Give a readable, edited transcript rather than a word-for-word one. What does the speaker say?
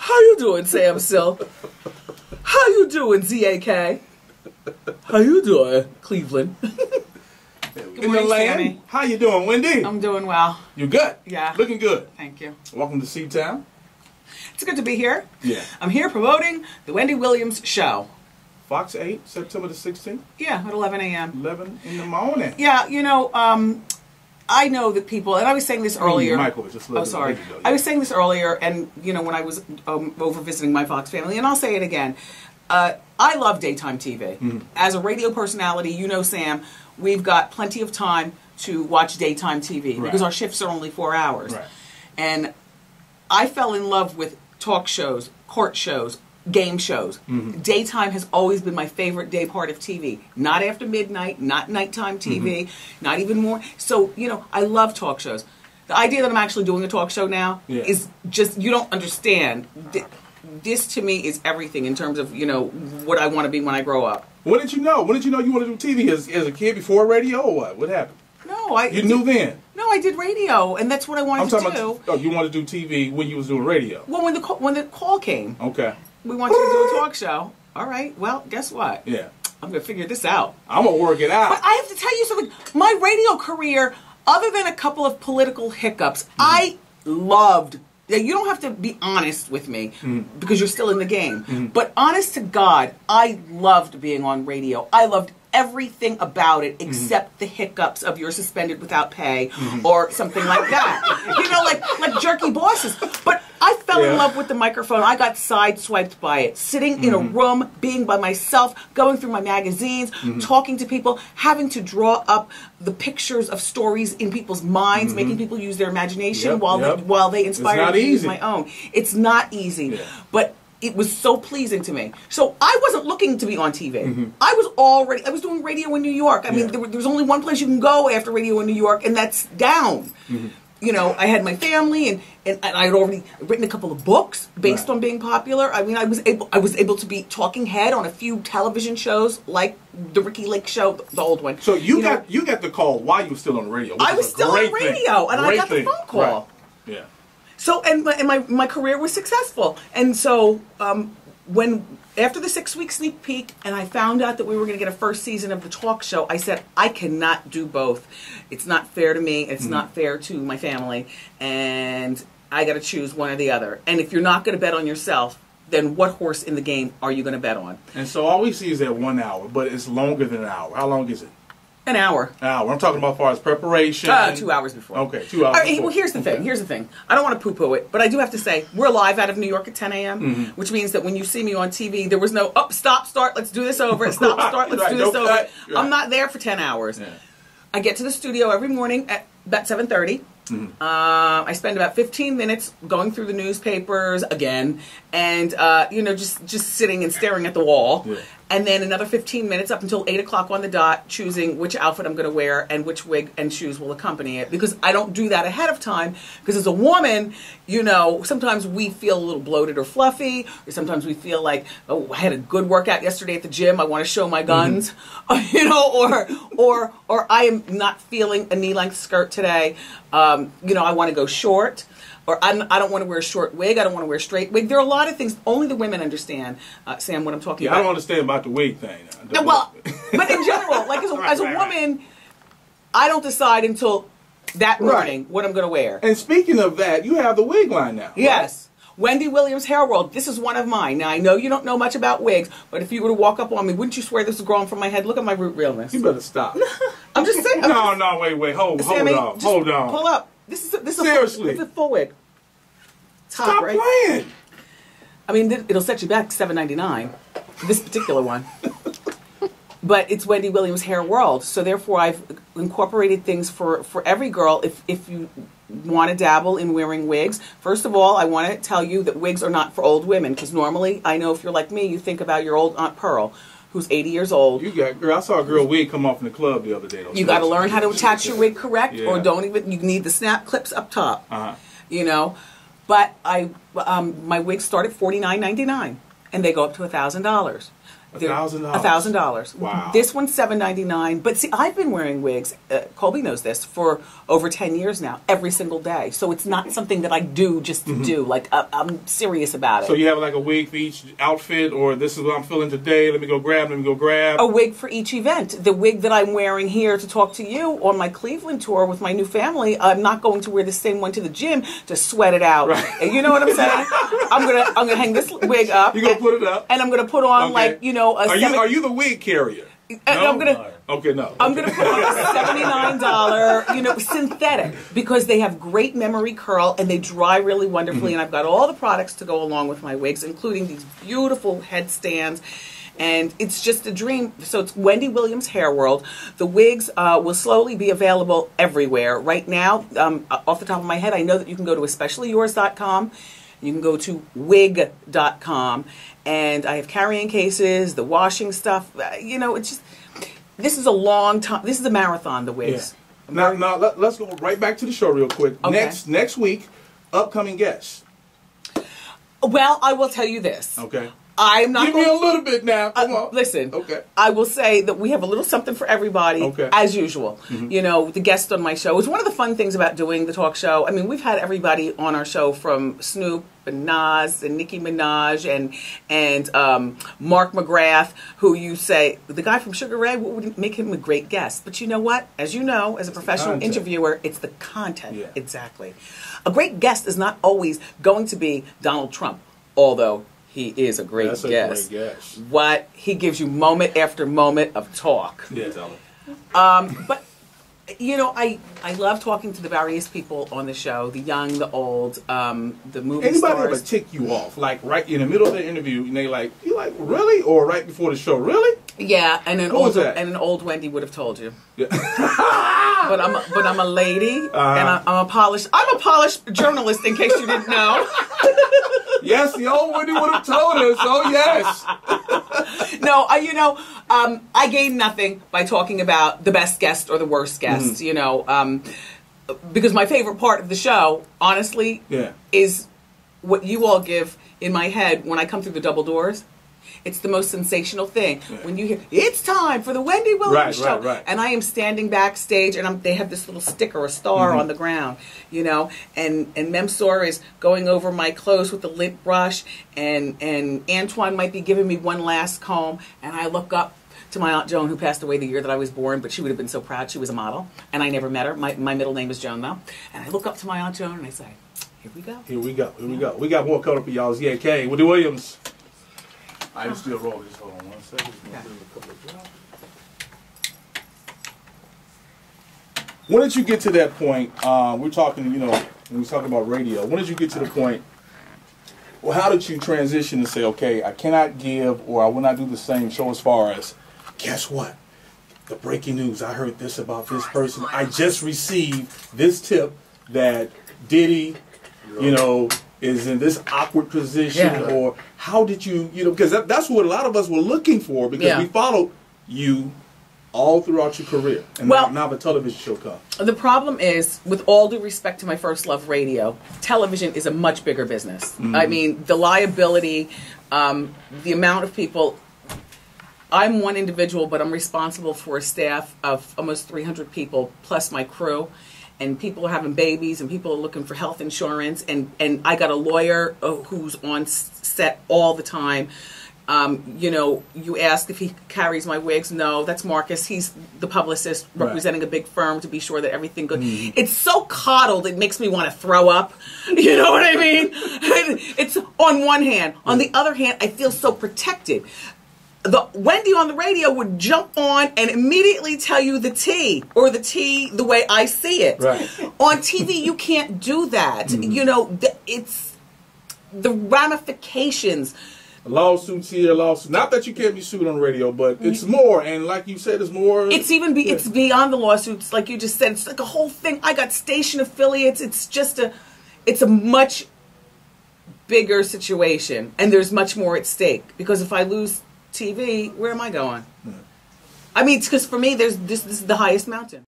How you doing, Sam Sill? How you doing, ZAK? How you doing, Cleveland? In the land. Sammy. How you doing, Wendy? I'm doing well. You good? Yeah. Looking good. Thank you. Welcome to C-Town. It's good to be here. Yeah. I'm here promoting the Wendy Williams show. Fox 8, September the 16th? Yeah, at 11 a.m. 11 in the morning. Yeah, you know, I know that people, and I was saying this earlier. Michael was just oh, sorry. I was saying this earlier, and, you know, when I was over visiting my Fox family, and I'll say it again. I love daytime TV. Mm-hmm. As a radio personality, you know, Sam, we've got plenty of time to watch daytime TV because our shifts are only 4 hours. Right. And I fell in love with talk shows, court shows, game shows. Mm-hmm. Daytime has always been my favorite day part of TV. Not after midnight, not nighttime TV, not even more. So, you know, I love talk shows. The idea that I'm actually doing a talk show now is just, you don't understand. This to me is everything in terms of, you know, what I want to be when I grow up. When did you know? When did you know you wanted to do TV as a kid before radio or what? What happened? No, You knew then? No, I did radio, and that's what I wanted to do. Oh, you wanted to do TV when you was doing radio? Well, when the call came. Okay. We want you to do a talk show. All right. Well, guess what? Yeah. I'm going to figure this out. I'm going to work it out. But I have to tell you something. My radio career, other than a couple of political hiccups, I loved. You don't have to be honest with me because you're still in the game. But honest to God, I loved being on radio. I loved everything about it except the hiccups of you're suspended without pay or something like that. You know, like jerky bosses. But I fell in love with the microphone. I got sideswiped by it. Sitting in a room, being by myself, going through my magazines, talking to people, having to draw up the pictures of stories in people's minds, making people use their imagination while they inspire me to use my own. It's not easy. But it was so pleasing to me. So I wasn't looking to be on TV. I was doing radio in New York. I mean, there was only one place you can go after radio in New York, and that's down. You know, I had my family, and I had already written a couple of books based on being popular. I mean, I was able to be talking head on a few television shows, like the Ricky Lake Show, the old one. So you got the call while you were still on the radio. I was still on radio, and I got the phone call. Right. Yeah. So, and my career was successful. And so, after the 6-week sneak peek, and I found out that we were going to get a first season of the talk show, I said, I cannot do both. It's not fair to me. It's not fair to my family. And I got to choose one or the other. And if you're not going to bet on yourself, then what horse in the game are you going to bet on? And so all we see is that 1 hour, but it's longer than an hour. How long is it? An hour. An hour. I'm talking about as far as preparation. 2 hours before. Okay, 2 hours before. Well, here's the thing. I don't want to poo-poo it, but I do have to say, we're live out of New York at 10 a.m., which means that when you see me on TV, there was no, stop, start, let's do this over, stop, start, let's do this over. Right. I'm not there for 10 hours. Yeah. I get to the studio every morning at about 7:30. I spend about 15 minutes going through the newspapers again, and you know, just sitting and staring at the wall. Yeah. And then another 15 minutes up until 8 o'clock on the dot, choosing which outfit I'm going to wear and which wig and shoes will accompany it. Because I don't do that ahead of time. Because as a woman, you know, sometimes we feel a little bloated or fluffy. Or sometimes we feel like, oh, I had a good workout yesterday at the gym. I want to show my guns. You know, or I am not feeling a knee-length skirt today. You know, I want to go short. Or I don't want to wear a short wig. I don't want to wear a straight wig. There are a lot of things only the women understand, Sam, what I'm talking about. I don't understand about the wig thing. Well, but in general, like as a woman, I don't decide until that morning what I'm going to wear. And speaking of that, you have the wig line now. Yes. Right? Wendy Williams Hair World. This is one of mine. Now, I know you don't know much about wigs, but if you were to walk up on me, wouldn't you swear this is growing from my head? Look at my root realness. You better stop. I'm just saying. No, wait. Hold on. Pull up. This is seriously. It's a full wig. Stop playing. I mean, it'll set you back $7.99. This particular one. But it's Wendy Williams Hair World, so therefore I've incorporated things for every girl. If you want to dabble in wearing wigs, first of all, I want to tell you that wigs are not for old women, because normally, I know if you're like me, you think about your old Aunt Pearl, who's 80 years old. I saw a girl wig come off in the club the other day. You got to learn how to attach your wig correct, or you need the snap clips up top. You know, but my wigs start at $49.99, and they go up to $1,000. $1,000. $1,000. Wow. This one's $7.99. But see, I've been wearing wigs. Colby knows this for over 10 years now, every single day. So it's not something that I do just to do. Like I'm serious about it. So you have like a wig for each outfit, or this is what I'm feeling today. Let me go grab. A wig for each event. The wig that I'm wearing here to talk to you on my Cleveland tour with my new family, I'm not going to wear the same one to the gym to sweat it out. Right. You know what I'm saying? I'm gonna hang this wig up. You're gonna put it up, and I'm gonna put on like a. Are you the wig carrier? And No? I'm gonna. Okay, no. I'm going to put on a $79, synthetic, because they have great memory curl and they dry really wonderfully. And I've got all the products to go along with my wigs, including these beautiful headstands. And it's just a dream. So it's Wendy Williams Hair World. The wigs will slowly be available everywhere. Right now, off the top of my head, I know that you can go to especiallyyours.com. You can go to wig.com. And I have carrying cases, the washing stuff. It's just... This is a long time. This is a marathon, the wigs. Yeah. Now let's go right back to the show real quick. Okay. Next week, upcoming guests. Well, I will tell you this. Okay. I'm not Give me a little bit now. Come on. Listen. Okay. I will say that we have a little something for everybody, as usual. The guest on my show is one of the fun things about doing the talk show. I mean, we've had everybody on our show from Snoop and Nas and Nicki Minaj and Mark McGrath, who you say, the guy from Sugar Ray, would make him a great guest. But you know what? As you know, as a professional interviewer, it's the content. Yeah. Exactly. A great guest is not always going to be Donald Trump, although he is a great guest. That's a great guest. What he gives you moment after moment of talk. Yeah, tell him. But I love talking to the various people on the show, the young, the old, the movie Anybody stars. ever tick you off, like right in the middle of the interview, and you're like, really, or right before the show, really? Yeah, and an old Wendy would have told you. Yeah. But I'm a lady, and I'm a polished journalist. In case you didn't know. Yes, the old Wendy would have told us. Oh yes. No, I gain nothing by talking about the best guest or the worst guest. Because my favorite part of the show, honestly, is what you all give in my head when I come through the double doors. It's the most sensational thing when you hear it's time for the Wendy Williams show, and I am standing backstage, and they have this little sticker, a star on the ground, and Memsor is going over my clothes with the lint brush, and Antoine might be giving me one last comb, and I look up to my Aunt Joan, who passed away the year that I was born, but she would have been so proud. She was a model, and I never met her. My middle name is Joan, though, and I look up to my Aunt Joan and I say, "Here we go. Here we go. Here we go. We got more coming for y'all. ZAK, Wendy Williams." I'm still rolling. Just hold on 1 second. When did you get to that point? We're talking, when we talk about radio. When did you get to the point? Well, how did you transition and say, okay, I cannot give, or I will not do the same show as far as, guess what? The breaking news. I heard this about this person. I just received this tip that Diddy, is in this awkward position, or how did you, because that's what a lot of us were looking for, because we followed you all throughout your career, and now the television show comes. The problem is, with all due respect to my first love, radio, television is a much bigger business. I mean, the liability, the amount of people. I'm one individual, but I'm responsible for a staff of almost 300 people, plus my crew. And people are having babies, and people are looking for health insurance, and I got a lawyer who's on set all the time. You ask if he carries my wigs. No, that's Marcus. He's the publicist representing a big firm to be sure that everything good. It's so coddled, it makes me want to throw up. You know what I mean? It's on one hand. On the other hand, I feel so protected. The Wendy on the radio would jump on and immediately tell you the tea, or the tea the way I see it. Right. On TV, you can't do that. It's the ramifications. Lawsuits here, lawsuits. Not that you can't be sued on radio, but it's more. And like you said, it's more. It's even it's beyond the lawsuits, like you just said. It's like a whole thing. I got station affiliates. It's a much bigger situation, and there's much more at stake, because if I lose TV, where am I going? I mean, because for me, this is the highest mountain.